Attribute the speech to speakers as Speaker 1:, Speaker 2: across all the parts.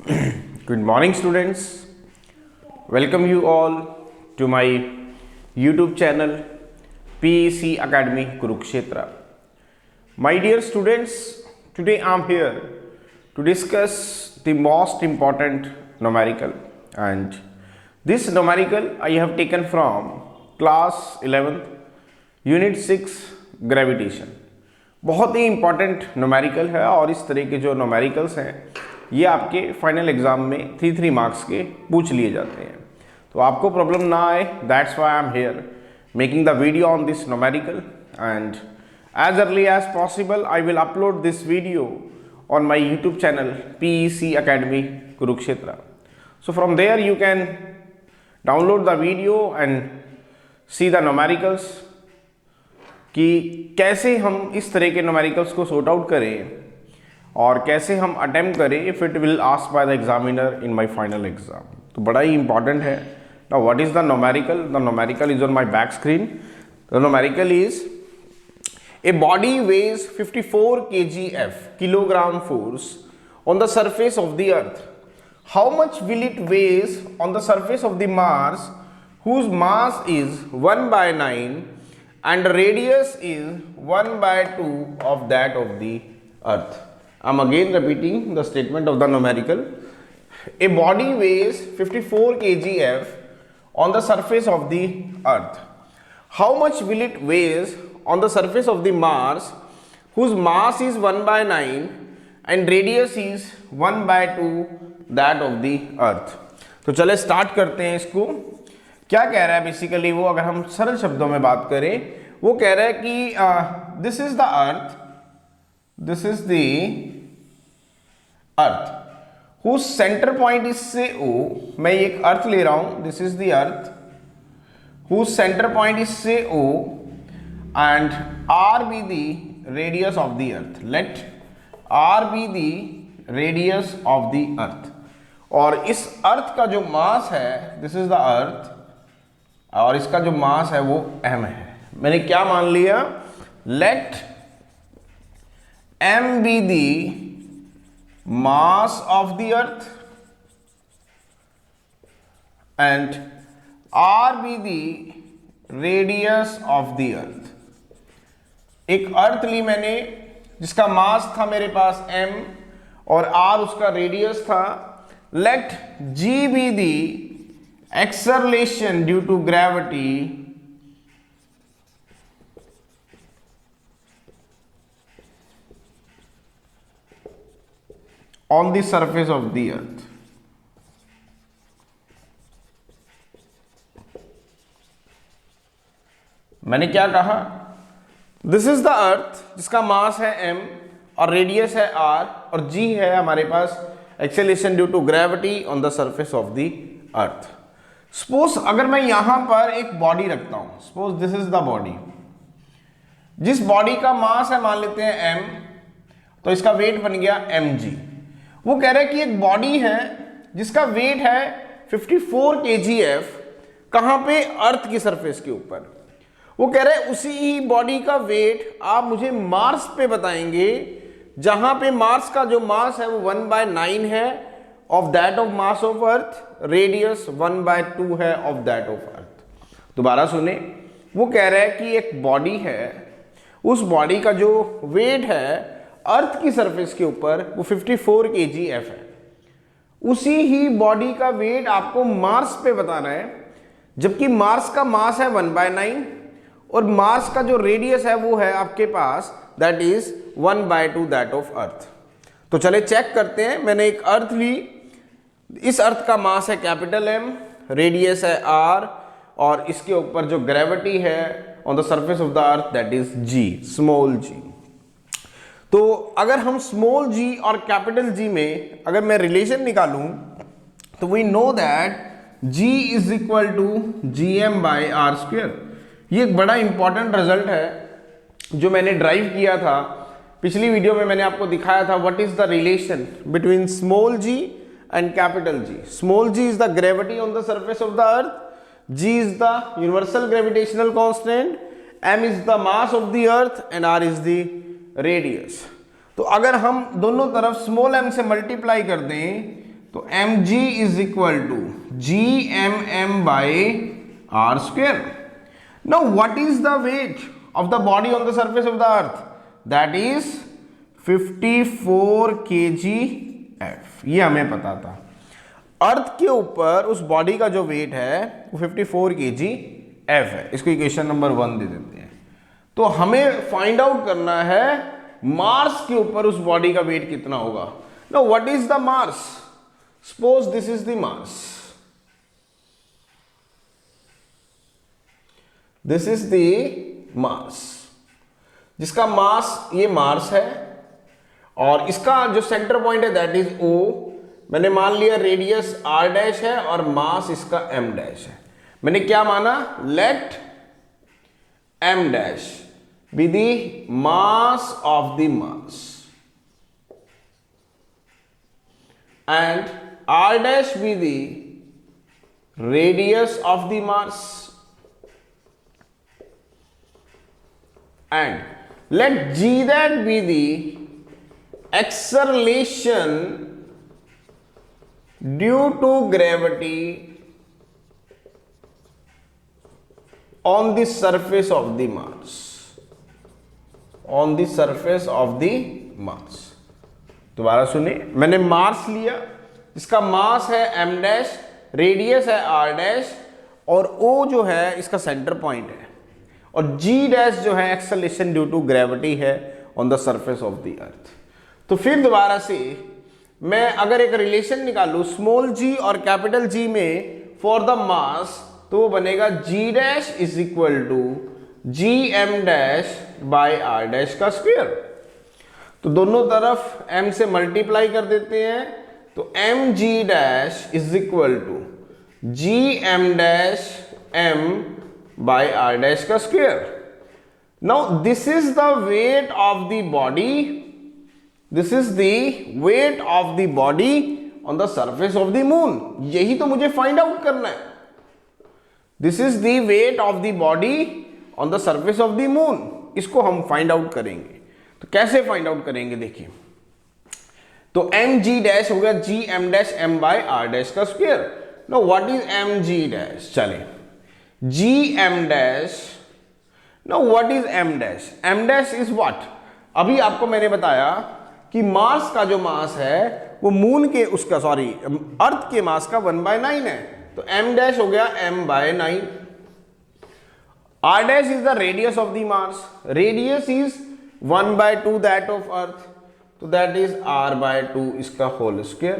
Speaker 1: Good morning, students. Welcome you all to my YouTube channel PEC Academy Kurukshetra. My dear students, today I am here to discuss the most important numerical, and this numerical I have taken from class 11th Unit 6 Gravitation. बहुत ही important numerical है और इस तरह के जो numericals हैं ये आपके फाइनल एग्जाम में 3 मार्क्स के पूछ लिए जाते हैं, तो आपको प्रॉब्लम ना आए, that's why I am here making the video on this numerical, and as early as possible I will upload this video on my YouTube channel PEC Academy Kurukshetra. So from there you can download the video and see the numericals कि कैसे हम इस तरह के numericals को sort out करें और कैसे हम अटेम्प्ट करें if it will asked by the examiner in my final exam. तो बड़ा ही इंपॉर्टेंट है. Now what is the numerical? The numerical is on my back screen. The numerical is a body weighs 54 kgf kilogram force on the surface of the earth. How much will it weighs on the surface of the Mars whose mass is 1/9 and radius is 1/2 of that of the earth? I'm again repeating the statement of the numerical. A body weighs 54 kgf on the surface of the earth. How much will it weighs on the surface of the Mars whose mass is 1/9 and radius is 1/2 that of the earth. तो चले start करते हैं इसको. क्या कह रहा है basically वो, अगर हम सरल शब्दों में बात करें, वो कह रहा है कि this is the earth, this is the earth whose centre point is से O. मैं एक अर्थ ले रहा हूं, this is the earth whose centre point is से O and r be the radius of the earth. Let r be the radius of the earth. और इस अर्थ का जो मास है, दिस इज द अर्थ, और इसका जो मास है वो m है. मैंने क्या मान लिया? Let m be the mass of the earth and r be the radius of the earth. एक अर्थ ली मैंने जिसका मास था मेरे पास m और r उसका रेडियस था. Let g be the acceleration due to gravity on the surface of the earth. मैंने क्या कहा? दिस इज द अर्थ जिसका मास है m और रेडियस है r और g है हमारे पास acceleration due to gravity on the surface of the earth. Suppose अगर मैं यहां पर एक बॉडी रखता हूं, suppose this is the body, जिस बॉडी का मास है मान लेते हैं m, तो इसका वेट बन गया mg. वो कह रहा है कि एक बॉडी है जिसका वेट है 54 kgf, कहां पे? अर्थ की सरफेस के ऊपर. वो कह रहे हैं उसी ही बॉडी का वेट आप मुझे मार्स पे बताएंगे, जहां पे मार्स का जो मास है वो 1/9 है of that of mass of earth, radius 1/2 है ऑफ दैट ऑफ अर्थ. दोबारा सुने, वो कह रहा है कि एक बॉडी है, उस बॉडी का जो वेट है अर्थ की सरफेस के ऊपर वो 54 kgf है. उसी ही बॉडी का वेट आपको मार्स पे बताना है, जबकि मार्स का मास है 1/9 और मार्स का जो रेडियस है वो है आपके पास that is 1/2 that of earth. तो चले चेक करते हैं. मैंने एक अर्थ ली, इस अर्थ का मास है कैपिटल M, रेडियस है r और इसके ऊपर जो ग्रेविटी है on the surface of the earth that is g, small g. तो अगर हम स्मॉल g और कैपिटल G में अगर मैं रिलेशन निकालूं तो we know that g is equal to gm/r². ये एक बड़ा इंपॉर्टेंट रिजल्ट है जो मैंने ड्राइव किया था पिछली वीडियो में. मैंने आपको दिखाया था what is the relation between small g and capital G. Small g is the gravity on the surface of the earth, g is the universal gravitational constant, m is the mass of the earth and r is the radius. तो अगर हम दोनों तरफ small m से multiply कर दें तो mg is equal to gmm by R square. Now what is the weight of the body on the surface of the earth? That is 54 kgf. ये हमें पता था. अर्थ के ऊपर उस बॉडी का जो वेट है वो 54 kgf है. इसको इक्वेशन नंबर 1 दे देते हैं. तो हमें फाइंड आउट करना है मार्स के ऊपर उस बॉडी का वेट कितना होगा. Now what is the Mars? Suppose this is the Mars. This is the Mars, जिसका मास ये मार्स है और इसका जो सेंटर पॉइंट है दैट इज O. मैंने मान लिया रेडियस r डैश है और मास इसका m डैश है. मैंने क्या माना? Let m dash be the mass of the mass and r dash be the radius of the mass and let g that be the acceleration due to gravity on the surface of the Mars. On the surface of the Mars. दोबारा सुनिए, मैंने Mars लिया, इसका मास है m dash, radius है r dash और O जो है इसका सेंटर पॉइंट है और g डैश जो है एक्सेलरेशन ड्यू टू ग्रेविटी है on the surface of the earth. तो फिर दोबारा से मैं अगर एक रिलेशन निकालूं स्मॉल g और कैपिटल G में फॉर द मास, तो वो बनेगा g dash is equal to gm dash by r dash का स्क्वायर. तो दोनों तरफ m से मल्टीप्लाई कर देते हैं, तो mg dash is equal to gm dash m by r dash का square. Now this is the weight of the body. This is the weight of the body on the surface of the moon. यही तो मुझे find out करना है. This is the weight of the body on the surface of the moon. इसको हम find out करेंगे. तो कैसे find out करेंगे देखिए. तो mg dash हो गया gm dash m by r dash का square. Now what is mg dash? चले gm dash. now what is m dash? m dash is what? अभी आपको मैंने बताया कि मार्स का जो मास है वो मून के उसका अर्थ के मास का 1/9 है. तो m dash हो गया m/9. r dash is the radius of the Mars. radius is 1/2 that of earth. तो that is r/2 इसका होल स्क्वायर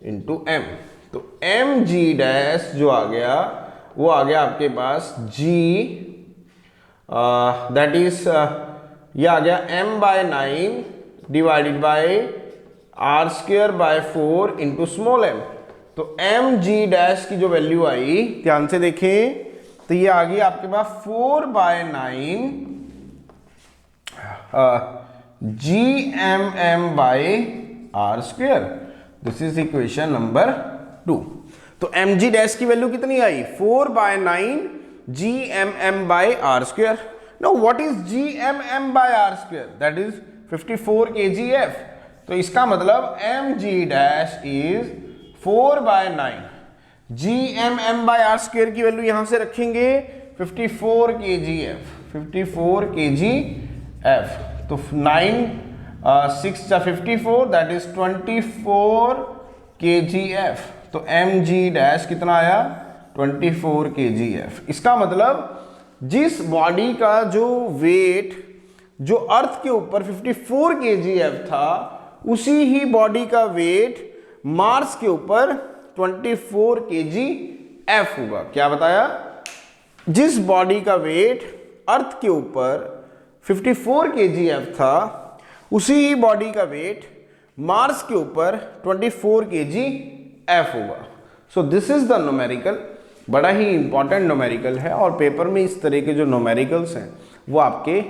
Speaker 1: इंटू m. तो mg dash जो आ गया वो आ गया आपके पास g दैट इज ये आ गया m/9 divided by r square by 4 into small m. तो mg डैश की जो वैल्यू आई ध्यान से देखें तो ये आ गई आपके पास 4/9 gmm by r square. This is equation number 2. तो mg डैश की वैल्यू कितनी आई? 4/9 gmm by r square. Now what is gmm by r square? That is 54 kgf. तो इसका मतलब mg dash is 4/9 gmm by r square की value यहां से रखेंगे 54 kgf. 54 kgf. तो 9 6 54 दैट इज 24 kgf. तो mg डैश कितना आया? 24 kgf. इसका मतलब जिस बॉडी का जो वेट जो अर्थ के ऊपर 54 kgf था उसी ही बॉडी का वेट मार्स के ऊपर 24 kgf होगा. क्या बताया? जिस बॉडी का वेट अर्थ के ऊपर 54 kgf था उसी ही बॉडी का वेट मार्स के ऊपर 24 kgf होगा. So this is the numerical. बड़ा ही इंपॉर्टेंट न्यूमेरिकल है और पेपर में इस तरह के जो न्यूमेरिकल्स हैं वो आपके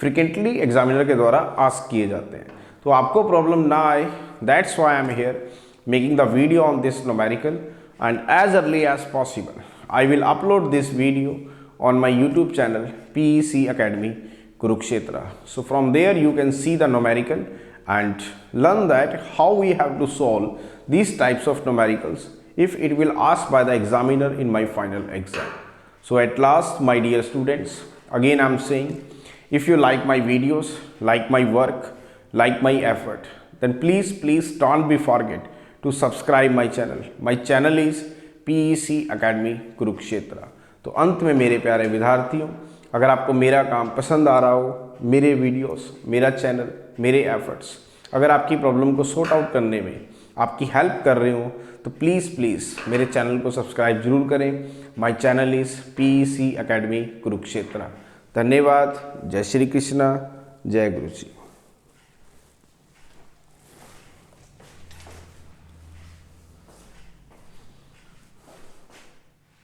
Speaker 1: फ्रिक्वेंटली एग्जामिनर के द्वारा आस्क किए जाते हैं. तो आपको प्रॉब्लम ना आए, that's why I am here making the video on this numerical and as early as possible I will upload this video on my YouTube channel PEC Academy Kurukshetra. So from there you can see the numerical and learn that how we have to solve these types of numericals if it will asked by the examiner in my final exam. So at last, my dear students, again I am saying, if you like my videos, like my work, like my effort, then please don't be forget to subscribe my channel. My channel is PEC Academy Kurukshetra. तो अंत में मेरे प्यारे विद्यार्थियों, अगर आपको मेरा काम पसंद आ रहा हो, मेरे वीडियोस, मेरा चैनल, मेरे एफर्ट्स अगर आपकी प्रॉब्लम को सॉर्ट आउट करने में आपकी हेल्प कर रहे हो, तो प्लीज़ मेरे चैनल को सब्सक्राइब जरूर करें। My channel is PEC Academy Kurukshetra. धन्यवाद। जय श्री कृष्णा, जय गुरु जी।